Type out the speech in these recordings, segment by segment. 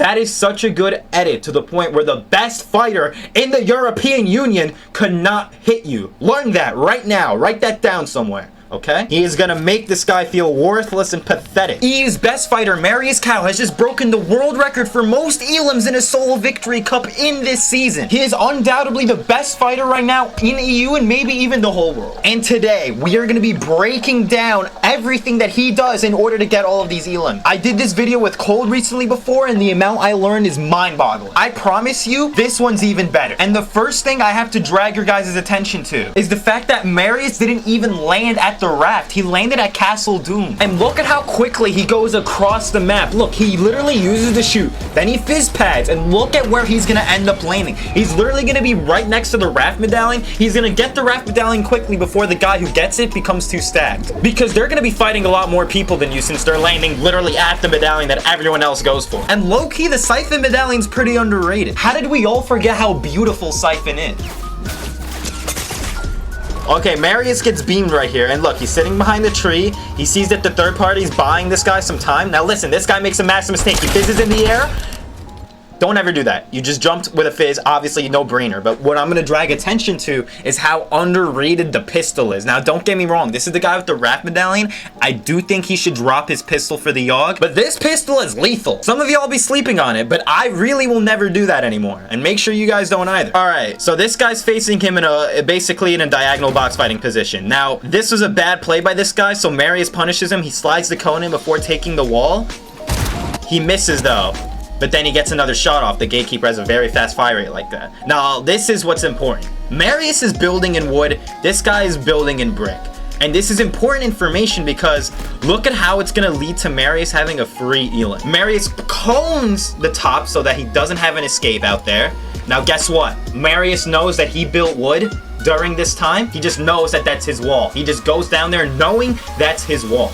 That is such a good edit to the point where the best fighter in the European Union could not hit you. Learn that right now. Write that down somewhere. Okay? He is gonna make this guy feel worthless and pathetic. EU's best fighter, MariusCOW, has just broken the world record for most elims in a solo victory cup in this season. He is undoubtedly the best fighter right now in EU and maybe even the whole world. And today, we are gonna be breaking down everything that he does in order to get all of these elims. I did this video with Cold recently before, and the amount I learned is mind-boggling. I promise you, this one's even better. And the first thing I have to drag your guys' attention to is the fact that Marius didn't even land at the raft. He landed at Castle Doom. And look at how quickly he goes across the map. Look, he literally uses the chute. Then he fizz pads, and look at where he's gonna end up landing. He's literally gonna be right next to the raft medallion. He's gonna get the raft medallion quickly before the guy who gets it becomes too stacked. Because they're gonna be fighting a lot more people than you since they're landing literally at the medallion that everyone else goes for. And low-key, the Siphon medallion's pretty underrated. How did we all forget how beautiful Siphon is? Okay, Marius gets beamed right here, and look, he's sitting behind the tree. He sees that the third party's buying this guy some time. Now listen, this guy makes a massive mistake. He fizzes in the air. Don't ever do that. You just jumped with a fizz, obviously no brainer. But what I'm gonna drag attention to is how underrated the pistol is. Now, don't get me wrong. This is the guy with the raft medallion. I do think he should drop his pistol for the Yogg, but this pistol is lethal. Some of y'all be sleeping on it, but I really will never do that anymore. And make sure you guys don't either. All right, so this guy's facing him in basically in a diagonal box fighting position. Now, this was a bad play by this guy, so Marius punishes him. He slides the cone in before taking the wall. He misses though. But then he gets another shot off. The gatekeeper has a very fast fire rate like that. Now, this is what's important. Marius is building in wood. This guy is building in brick. And this is important information because look at how it's going to lead to Marius having a free elim. Marius cones the top so that he doesn't have an escape out there. Now, guess what? Marius knows that he built wood during this time. He just knows that that's his wall. He just goes down there knowing that's his wall.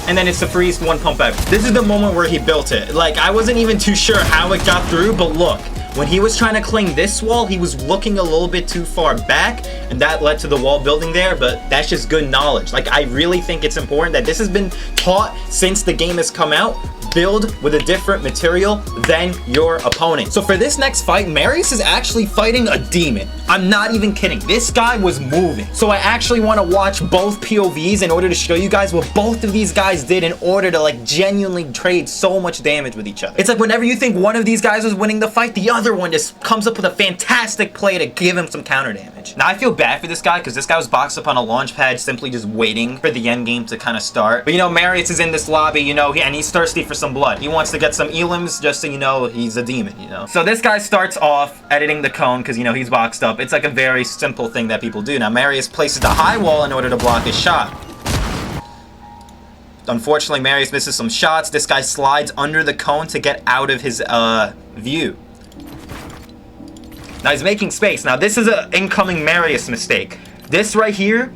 And then it's the freest one pump ever. This is the moment where he built it. Like, I wasn't even too sure how it got through, but look, when he was trying to cling this wall, he was looking a little bit too far back, and that led to the wall building there, but that's just good knowledge. Like, I really think it's important that this has been taught since the game has come out. Build with a different material than your opponent. So for this next fight, Marius is actually fighting a demon. I'm not even kidding. This guy was moving. So I actually want to watch both POVs in order to show you guys what both of these guys did in order to like genuinely trade so much damage with each other. It's like whenever you think one of these guys was winning the fight, the other one just comes up with a fantastic play to give him some counter damage. Now I feel bad for this guy because this guy was boxed up on a launch pad simply just waiting for the endgame to kind of start. But you know, Marius is in this lobby, you know, and he's thirsty for some blood. He wants to get some elims just so you know he's a demon, you know. So this guy starts off editing the cone because, you know, he's boxed up. It's like a very simple thing that people do. Now Marius places the high wall in order to block his shot. Unfortunately, Marius misses some shots. This guy slides under the cone to get out of his view. Now he's making space. Now this is an incoming Marius mistake. This right here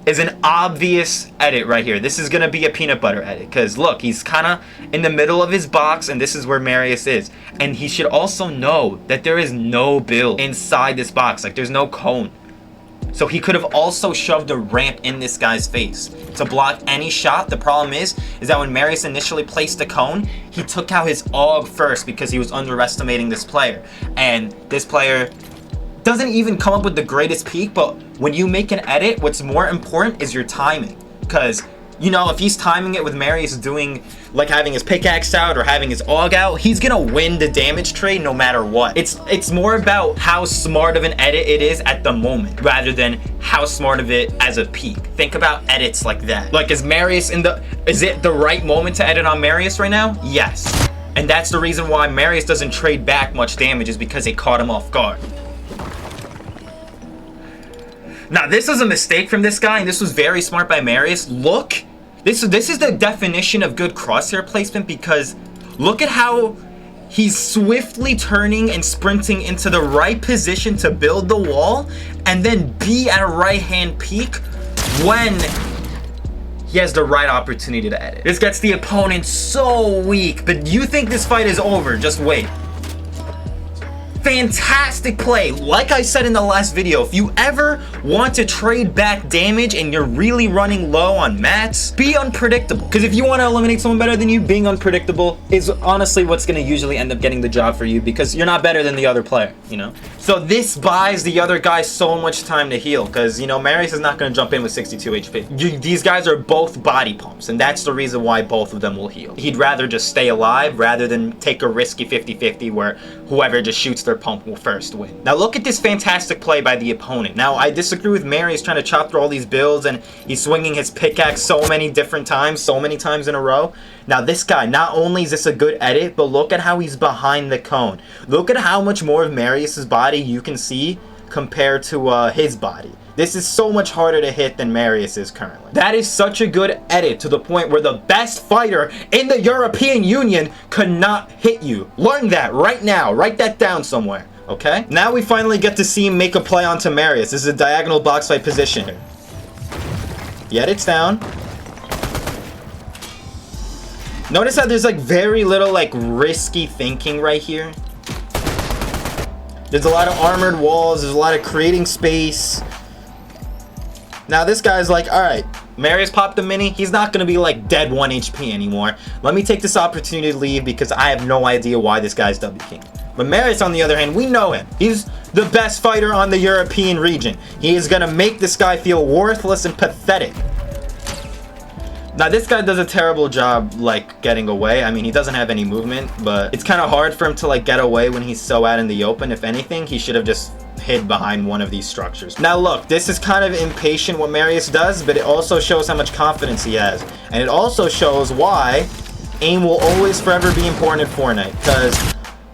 is an obvious edit right here. This is going to be a peanut butter edit because look, he's kind of in the middle of his box and this is where Marius is. And he should also know that there is no build inside this box. Like there's no cone. So he could have also shoved a ramp in this guy's face to block any shot. The problem is that when Marius initially placed the cone, he took out his AUG first because he was underestimating this player. And this player doesn't even come up with the greatest peak, but when you make an edit, what's more important is your timing. Because, you know, if he's timing it with Marius doing, like having his pickaxe out or having his AUG out, he's gonna win the damage trade no matter what. It's more about how smart of an edit it is at the moment, rather than how smart of it as a peak. Think about edits like that. Like, is it the right moment to edit on Marius right now? Yes. And that's the reason why Marius doesn't trade back much damage, is because it caught him off guard. Now, this was a mistake from this guy, and this was very smart by Marius. Look, this is the definition of good crosshair placement, because look at how he's swiftly turning and sprinting into the right position to build the wall, and then be at a right-hand peak when he has the right opportunity to edit. This gets the opponent so weak, but you think this fight is over, just wait. fantastic play. Like I said in the last video, if you ever want to trade back damage and you're really running low on mats, be unpredictable. Because if you want to eliminate someone better than you, being unpredictable is honestly what's going to usually end up getting the job for you, because you're not better than the other player, you know? So this buys the other guy so much time to heal, because, you know, Marius is not going to jump in with 62 HP. These guys are both body pumps, and that's the reason why both of them will heal. He'd rather just stay alive rather than take a risky 50-50 where whoever just shoots their pump will first win. Now look at this fantastic play by the opponent. Now I disagree with Marius trying to chop through all these builds, and he's swinging his pickaxe so many different times, so many times in a row. Now this guy, not only is this a good edit, but look at how he's behind the cone. Look at how much more of Marius's body you can see compared to his body. This is so much harder to hit than Marius is currently. That is such a good edit, to the point where the best fighter in the European Union could not hit you. Learn that right now. Write that down somewhere, okay? Now we finally get to see him make a play onto Marius. This is a diagonal box fight position. The edit's down. Notice how there's like very little like risky thinking right here. There's a lot of armored walls. There's a lot of creating space. Now this guy's like, all right, Marius popped a mini. He's not going to be like dead 1 HP anymore. Let me take this opportunity to leave, because I have no idea why this guy's W King. But Marius, on the other hand, we know him. He's the best fighter on the European region. He is going to make this guy feel worthless and pathetic. Now this guy does a terrible job like getting away. I mean, he doesn't have any movement, but it's kind of hard for him to like get away when he's so out in the open. If anything, he should have just hid behind one of these structures. Now look, this is kind of impatient what Marius does, but it also shows how much confidence he has. And it also shows why aim will always forever be important in Fortnite. Because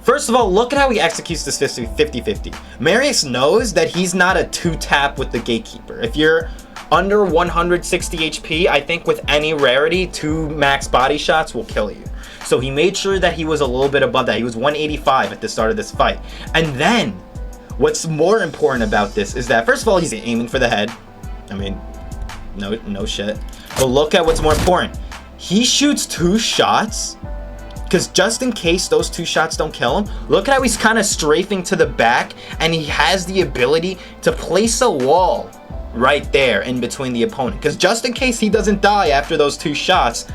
first of all, look at how he executes this 50-50. Marius knows that he's not a 2-tap with the gatekeeper. If you're under 160 HP, I think with any rarity, 2 max body shots will kill you. So he made sure that he was a little bit above that. He was 185 at the start of this fight. And then, what's more important about this is that, first of all, he's aiming for the head. I mean, no shit. But look at what's more important. He shoots 2 shots, because just in case those 2 shots don't kill him, look at how he's kind of strafing to the back, and he has the ability to place a wall right there in between the opponent, because just in case he doesn't die after those 2 shots,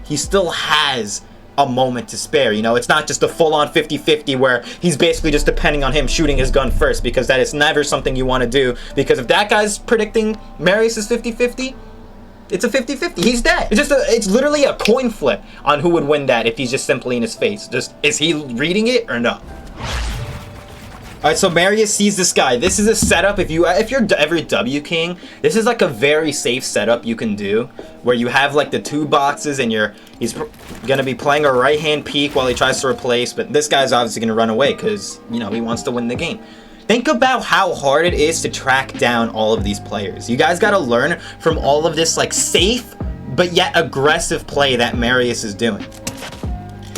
he still has a moment to spare. You know, it's not just a full-on 50-50 where he's basically just depending on him shooting his gun first, because that is never something you want to do, because if that guy's predicting Marius is 50-50, it's a 50-50. He's dead. It's literally a coin flip on who would win that if he's just simply in his face. Just, is he reading it or no? Alright, so Marius sees this guy. This is a setup, if you're ever W King, this is like a very safe setup you can do, where you have like the 2 boxes and he's gonna be playing a right hand peek while he tries to replace, but this guy's obviously gonna run away because, you know, he wants to win the game. Think about how hard it is to track down all of these players. You guys gotta learn from all of this like safe but yet aggressive play that Marius is doing.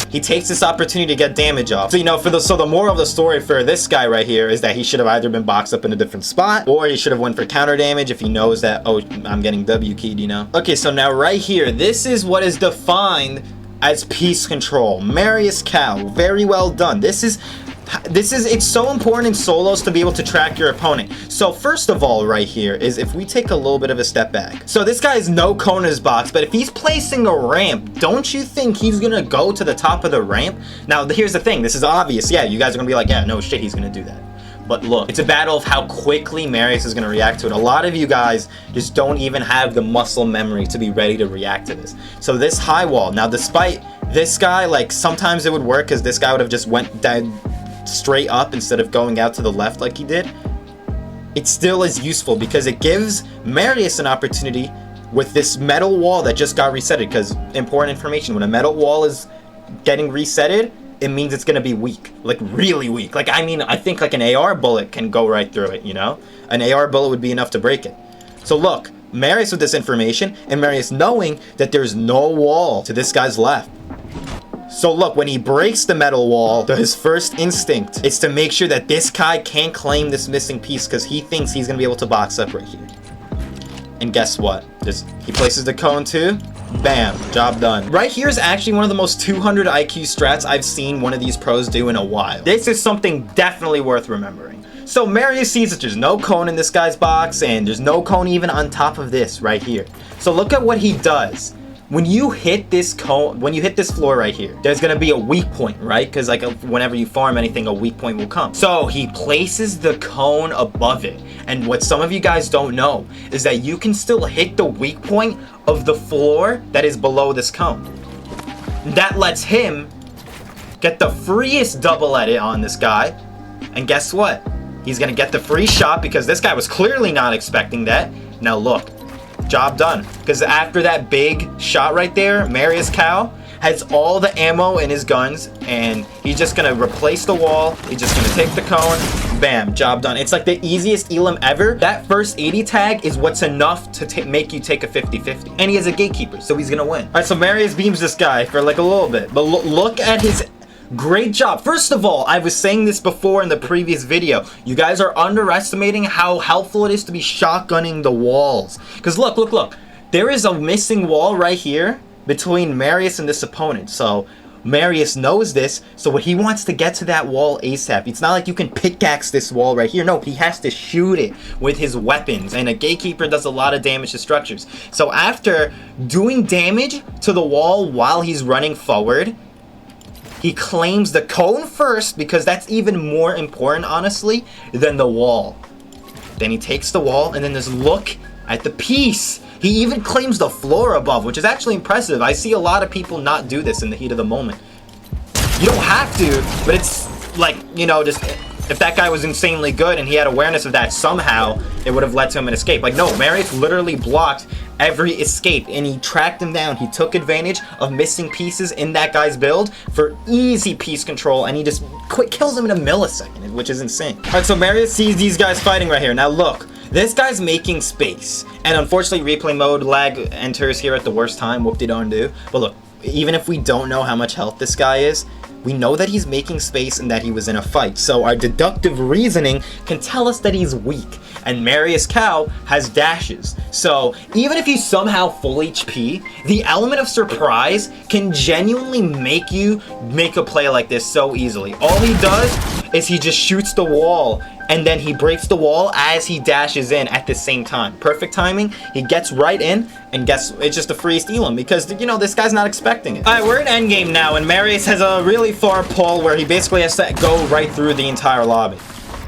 He takes this opportunity to get damage off. So, you know, so the moral of the story for this guy right here is that he should have either been boxed up in a different spot, or he should have went for counter damage if he knows that, oh, I'm getting W keyed, you know? Okay, so now right here, this is what is defined as piece control. MariusCOW, very well done. It's so important in solos to be able to track your opponent. So first of all right here is if we take a little bit of a step back. So this guy has no cone in his box, but if he's placing a ramp, don't you think he's gonna go to the top of the ramp? Now here's the thing, this is obvious. Yeah, you guys are gonna be like, yeah, no shit, he's gonna do that. But look, it's a battle of how quickly Marius is gonna react to it. A lot of you guys just don't even have the muscle memory to be ready to react to this. So this high wall, now despite this guy, like sometimes it would work because this guy would have just went down straight up instead of going out to the left like he did, it still is useful because it gives Marius an opportunity with this metal wall that just got resetted. Because important information, when a metal wall is getting resetted, it means it's going to be weak, like really weak. Like, I mean, I think like an AR bullet can go right through it, you know? An AR bullet would be enough to break it. So look, Marius with this information, and Marius knowing that there's no wall to this guy's left. So look, when he breaks the metal wall, his first instinct is to make sure that this guy can't claim this missing piece because he thinks he's going to be able to box up right here. And guess what? He places the cone too. Bam, job done. Right here is actually one of the most 200 IQ strats I've seen one of these pros do in a while. This is something definitely worth remembering. So Marius sees that there's no cone in this guy's box, and there's no cone even on top of this right here. So look at what he does. When you hit this cone, when you hit this floor right here, there's gonna be a weak point, right? Because like whenever you farm anything, a weak point will come. So he places the cone above it. And what some of you guys don't know is that you can still hit the weak point of the floor that is below this cone. That lets him get the freest double edit on this guy. And guess what? He's gonna get the free shot because this guy was clearly not expecting that. Now look. Job done. Because after that big shot right there, MariusCOW has all the ammo in his guns, and he's just gonna replace the wall. He's just gonna take the cone. Bam, job done. It's like the easiest elim ever. That first 80 tag is what's enough to make you take a 50-50. And he has a gatekeeper, so he's gonna win. All right, so Marius beams this guy for like a little bit, but look at his great job. First of all, I was saying this before in the previous video. You guys are underestimating how helpful it is to be shotgunning the walls. Because look. There is a missing wall right here between Marius and this opponent. So Marius knows this. So what he wants to get to that wall ASAP. It's not like you can pickaxe this wall right here. No, he has to shoot it with his weapons. And a gatekeeper does a lot of damage to structures. So after doing damage to the wall while he's running forward, he claims the cone first because that's even more important, honestly, than the wall. Then he takes the wall and then just look at the piece. He even claims the floor above, which is actually impressive. I see a lot of people not do this in the heat of the moment. You don't have to, but it's like, you know, just if that guy was insanely good and he had awareness of that somehow, it would have led to him an escape. Like, no, Marius literally blocked every escape and he tracked him down. He took advantage of missing pieces in that guy's build for easy piece control, and he just kills him in a millisecond, which is insane. All right, so Marius sees these guys fighting right here. Now look, this guy's making space, and unfortunately replay mode lag enters here at the worst time. Whoop-de-darn-do. But look, even if we don't know how much health this guy is, we know that he's making space and that he was in a fight. So our deductive reasoning can tell us that he's weak. And MariusCOW has dashes. So even if he's somehow full HP, the element of surprise can genuinely make you make a play like this so easily. All he does is he just shoots the wall, and then he breaks the wall as he dashes in at the same time. Perfect timing. He gets right in, and it's just a freest elim because, you know, this guy's not expecting it. All right, we're in Endgame now, and Marius has a really far pull where he basically has to go right through the entire lobby.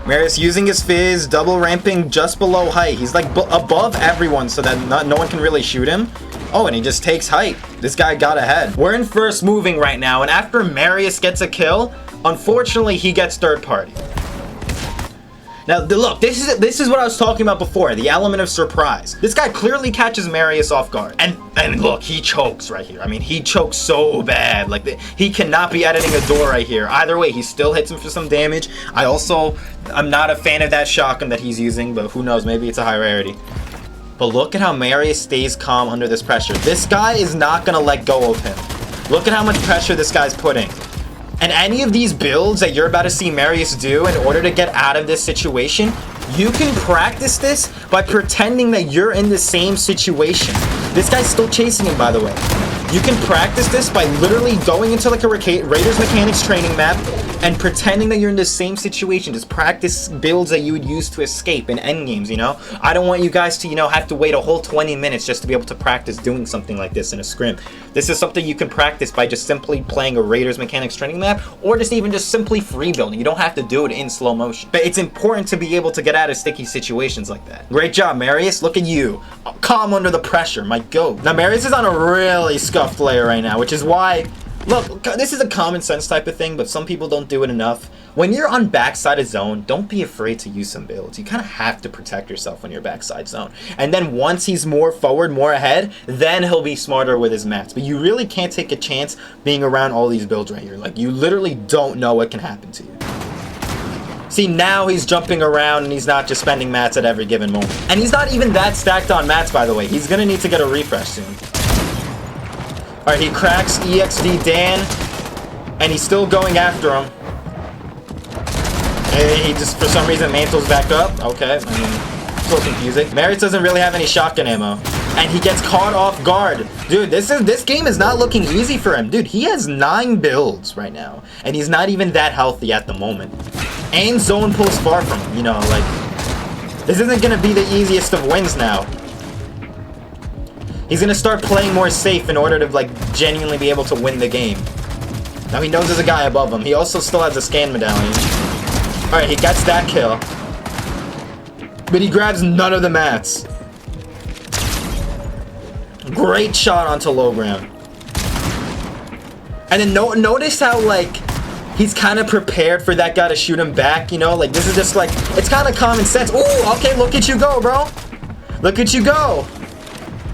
Marius using his fizz, double ramping just below height. He's like above everyone so that no one can really shoot him. Oh, and he just takes height. This guy got ahead. We're in first moving right now, and after Marius gets a kill, unfortunately, he gets third party. Now, look, this is what I was talking about before, the element of surprise. This guy clearly catches Marius off guard. And look, he chokes right here. I mean, he chokes so bad. Like, he cannot be editing a door right here. Either way, he still hits him for some damage. I'm not a fan of that shotgun that he's using, but who knows, maybe it's a high rarity. But look at how Marius stays calm under this pressure. This guy is not gonna let go of him. Look at how much pressure this guy's putting. And any of these builds that you're about to see Marius do in order to get out of this situation, you can practice this by pretending that you're in the same situation. This guy's still chasing him, by the way. You can practice this by literally going into like a Raiders Mechanics training map and pretending that you're in the same situation. Just practice builds that you would use to escape in endgames, you know? I don't want you guys to, you know, have to wait a whole 20 minutes just to be able to practice doing something like this in a scrim. This is something you can practice by just simply playing a Raiders Mechanics training map, or just even just simply free building. You don't have to do it in slow motion. But it's important to be able to get out of sticky situations like that. Great job, Marius. Look at you. Calm under the pressure, my goat. Now, Marius is on a really scuffed layer right now, which is why, look, this is a common sense type of thing, but some people don't do it enough. When you're on backside of zone, don't be afraid to use some builds. You kind of have to protect yourself when you're backside zone. And then once he's more forward, more ahead, then he'll be smarter with his mats. But you really can't take a chance being around all these builds right here. Like, you literally don't know what can happen to you. See, now he's jumping around and he's not just spending mats at every given moment. And he's not even that stacked on mats, by the way. He's gonna need to get a refresh soon. Alright, he cracks EXD Dan, and he's still going after him. And he just, for some reason, mantles back up. Okay, I mean, so confusing. Marius doesn't really have any shotgun ammo. And he gets caught off guard. Dude, this game is not looking easy for him. Dude, he has 9 builds right now. And he's not even that healthy at the moment. And zone pulls far from him, you know, like... This isn't gonna be the easiest of wins now. He's gonna start playing more safe in order to, like, genuinely be able to win the game. Now he knows there's a guy above him. He also still has a scan medallion. Alright, he gets that kill. But he grabs none of the mats. Great shot onto low ground. And then notice how, like, he's kind of prepared for that guy to shoot him back, you know? Like, this is just, like, it's kind of common sense. Ooh, okay, look at you go, bro. Look at you go.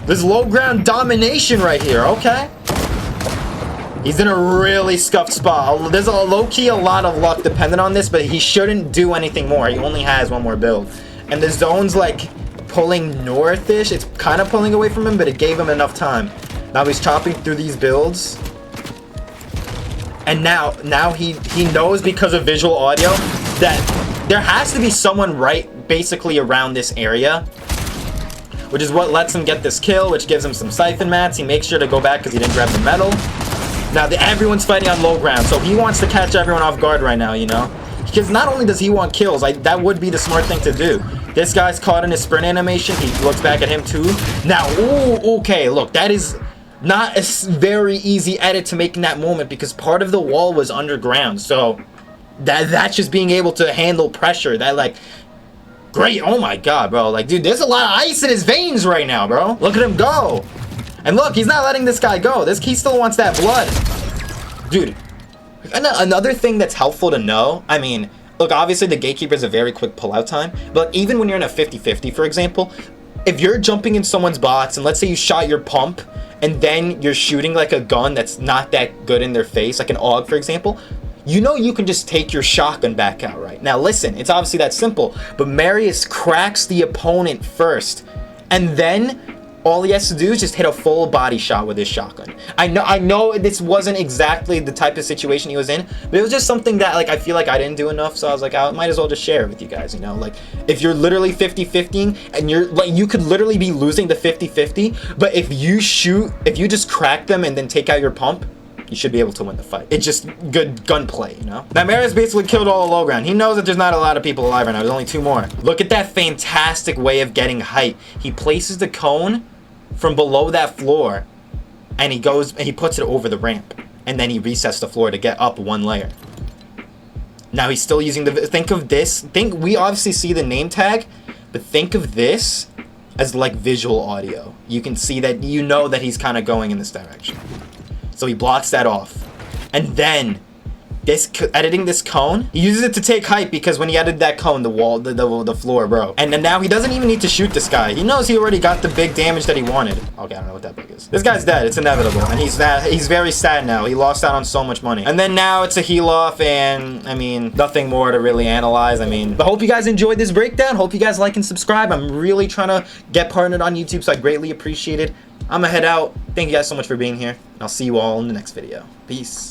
There's low ground domination right here, okay? He's in a really scuffed spot. There's a low-key a lot of luck dependent on this, but he shouldn't do anything more. He only has one more build. And the zone's, like, pulling northish. It's kind of pulling away from him, but it gave him enough time. Now he's chopping through these builds. And now he knows because of visual audio that there has to be someone right basically around this area, which is what lets him get this kill, which gives him some siphon mats. He makes sure to go back because he didn't grab the medal. Now everyone's fighting on low ground, so he wants to catch everyone off guard right now, you know? Because not only does he want kills, that would be the smart thing to do. This guy's caught in his sprint animation. He looks back at him too. Now, ooh, okay, look, that is not a very easy edit to make in that moment because part of the wall was underground. So that's just being able to handle pressure. That, like, great. Oh my god, bro. Like, dude, there's a lot of ice in his veins right now, bro. Look at him go. And look, he's not letting this guy go. He still wants that blood. Dude, another thing that's helpful to know, I mean, look, obviously the gatekeeper is a very quick pullout time, but even when you're in a 50-50, for example, if you're jumping in someone's box and let's say you shot your pump and then you're shooting like a gun that's not that good in their face, like an AUG, for example, you know you can just take your shotgun back out, right? Now listen, it's obviously that simple, but Marius cracks the opponent first, and then all he has to do is just hit a full body shot with his shotgun. I know this wasn't exactly the type of situation he was in, but it was just something that, like, I feel like I didn't do enough, so I was like, I might as well just share it with you guys, you know? Like, if you're literally 50-50 and you're, like, you could literally be losing the 50-50, but if you just crack them and then take out your pump, you should be able to win the fight. It's just good gunplay, you know? Now, Marius basically killed all the low ground. He knows that there's not a lot of people alive right now. There's only 2 more. Look at that fantastic way of getting height. He places the cone from below that floor, and he goes and he puts it over the ramp, and then he resets the floor to get up 1 layer. Now he's still using the, think of this, we obviously see the name tag, but think of this as like visual audio. You can see that, you know that he's kind of going in this direction. So he blocks that off, and then editing this cone, he uses it to take height because when he edited that cone, the wall, the floor broke. And then now he doesn't even need to shoot this guy. He knows he already got the big damage that he wanted. Okay, I don't know what that big is. This guy's dead. It's inevitable. And he's very sad now. He lost out on so much money. And then now it's a heal off, and I mean, nothing more to really analyze. I mean, but hope you guys enjoyed this breakdown. Hope you guys like and subscribe. I'm really trying to get partnered on YouTube, so I greatly appreciate it. I'm gonna head out. Thank you guys so much for being here. And I'll see you all in the next video. Peace.